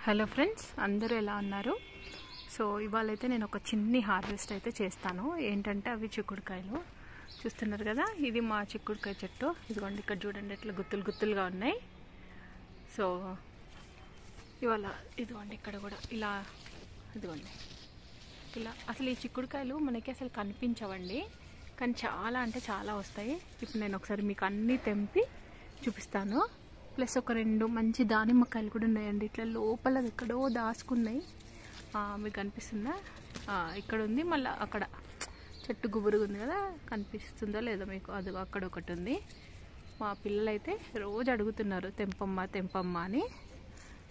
Hello friends, అందరూ ఎలా ఉన్నారు? సో ఇవాళైతే నేను ఒక చిన్ని హార్వెస్ట్ అయితే చేస్తాను. ఏంటంటే అవి చిక్కుడుకాయలు చూస్తున్నారు కదా, ఇది మా చిక్కుడుకాయ చెట్టు. ఇదిగోండి, ఇక్కడ చూడండి ఎట్లా గుత్తులు గుత్తులుగా ఉన్నాయి. సో ఇవాళ ఇదిగోండి ఇక్కడ కూడా ఇలా, ఇదిగోండి ఇలా. అసలు ఈ చిక్కుడుకాయలు మనకి అసలు కనిపించవండి, కానీ చాలా అంటే చాలా వస్తాయి. ఇప్పుడు నేను ఒకసారి మీకు అన్నీ తెంపి చూపిస్తాను. ప్లస్ ఒక 2 మంచి దానిమ్మకాయలు కూడా ఉన్నాయండి, ఇట్లా లోపల ఎక్కడో దాచుకున్నాయి. మీకు కనిపిస్తుందా? ఇక్కడ ఉంది, మళ్ళీ అక్కడ చెట్టు గుబురుగా ఉంది కదా, కనిపిస్తుందో లేదో మీకు? అది అక్కడ ఒకటి ఉంది. మా పిల్లలైతే రోజు అడుగుతున్నారు తెంపమ్మ తెంపమ్మ అని.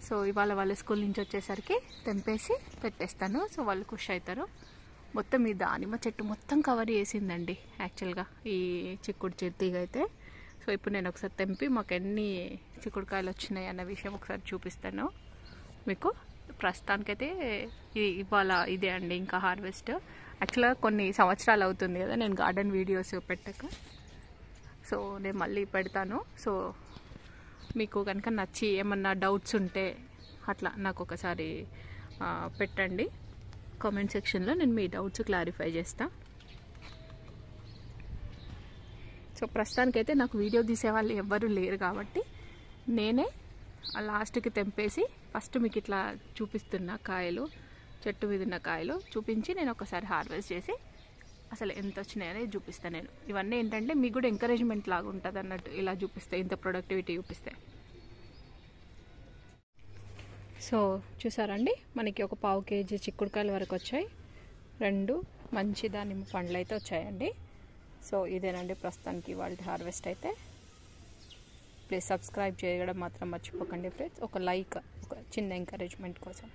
సో ఇవాళ వాళ్ళ స్కూల్ నుంచి వచ్చేసరికి తెంపేసి పెట్టేస్తాను. సో వాళ్ళు ఖుషి అవుతారు. మొత్తం ఈ దానిమ్మ చెట్టు మొత్తం కవర్ చేసిందండి యాక్చువల్గా ఈ చిక్కుడు చెట్టు అయితే. సో ఇప్పుడు నేను ఒకసారి తెంపి మాకు ఎన్ని చిక్కుడుకాయలు వచ్చినాయి అన్న విషయం ఒకసారి చూపిస్తాను మీకు. ప్రస్తుతానికైతే ఇవాళ ఇదే అండి ఇంకా హార్వెస్ట్. యాక్చువల్గా కొన్ని సంవత్సరాలు అవుతుంది కదా నేను గార్డెన్ వీడియోస్ పెట్టాక. సో నేను మళ్ళీ పెడతాను. సో మీకు కనుక నచ్చి ఏమన్నా డౌట్స్ ఉంటే అట్లా నాకు ఒకసారి పెట్టండి కామెంట్ సెక్షన్లో, నేను మీ డౌట్స్ క్లారిఫై చేస్తాను. సో ప్రస్తుతానికైతే నాకు వీడియో తీసేవాళ్ళు ఎవ్వరూ లేరు కాబట్టి నేనే లాస్ట్కి తెంపేసి ఫస్ట్ మీకు ఇట్లా చూపిస్తున్న కాయలు, చెట్టు మీద ఉన్న కాయలు చూపించి నేను ఒకసారి హార్వెస్ట్ చేసి అసలు ఎంత వచ్చినాయనేది చూపిస్తాను. నేను ఇవన్నీ ఏంటంటే మీకు కూడా ఎంకరేజ్మెంట్ లాగా ఉంటుంది అన్నట్టు, ఇలా చూపిస్తే, ఇంత ప్రొడక్టివిటీ చూపిస్తే. సో చూసారండి, మనకి ఒక 1/2 కేజీ చిక్కుడుకాయల వరకు వచ్చాయి. 2 మంచి దానిమ్మ పండ్లు అయితే వచ్చాయండి. సో ఇదేనండి ప్రస్తుతానికి వాళ్ళ హార్వెస్ట్ అయితే. ప్లీజ్ సబ్స్క్రైబ్ చేయడం మాత్రం మర్చిపోకండి ఫ్రెండ్స్. ఒక లైక్, ఒక చిన్న ఎంకరేజ్మెంట్ కోసం.